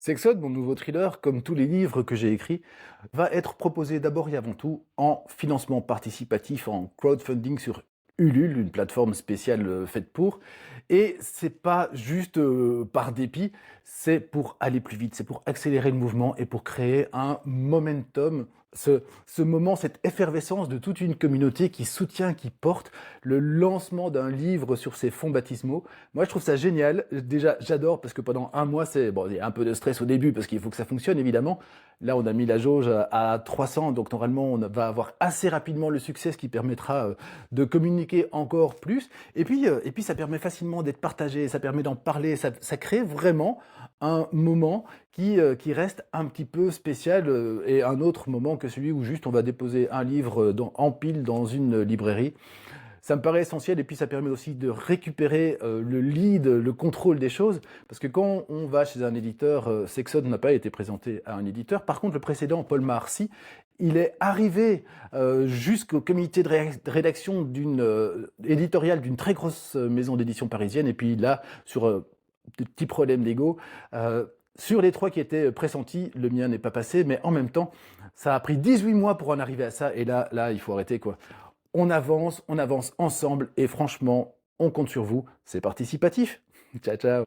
Sexode, mon nouveau thriller, comme tous les livres que j'ai écrits, va être proposé d'abord et avant tout en financement participatif, en crowdfunding sur Ulule, une plateforme spéciale faite pour. Et c'est pas juste par dépit, c'est pour aller plus vite, c'est pour accélérer le mouvement et pour créer un momentum, ce moment, cette effervescence de toute une communauté qui soutient, qui porte le lancement d'un livre sur ses fonds baptismaux. Moi, je trouve ça génial. Déjà, j'adore parce que pendant un mois, c'est bon, il y a un peu de stress au début parce qu'il faut que ça fonctionne évidemment. Là, on a mis la jauge à 300, donc normalement, on va avoir assez rapidement le succès, ce qui permettra de communiquer encore plus. Et puis, ça permet facilement d'être partagé, ça permet d'en parler, ça crée vraiment un moment qui reste un petit peu spécial et un autre moment que celui où juste on va déposer un livre en pile dans une librairie. Ça me paraît essentiel et puis ça permet aussi de récupérer le lead, le contrôle des choses. Parce que quand on va chez un éditeur, Sexode n'a pas été présenté à un éditeur. Par contre, le précédent, Paul Marcy, il est arrivé jusqu'au comité de rédaction d'une éditoriale d'une très grosse maison d'édition parisienne. Et puis là, sur des petits problèmes d'ego, sur les trois qui étaient pressentis, le mien n'est pas passé, mais en même temps, ça a pris 18 mois pour en arriver à ça. Et là, il faut arrêter quoi. On avance ensemble et franchement, on compte sur vous. C'est participatif. Ciao, ciao.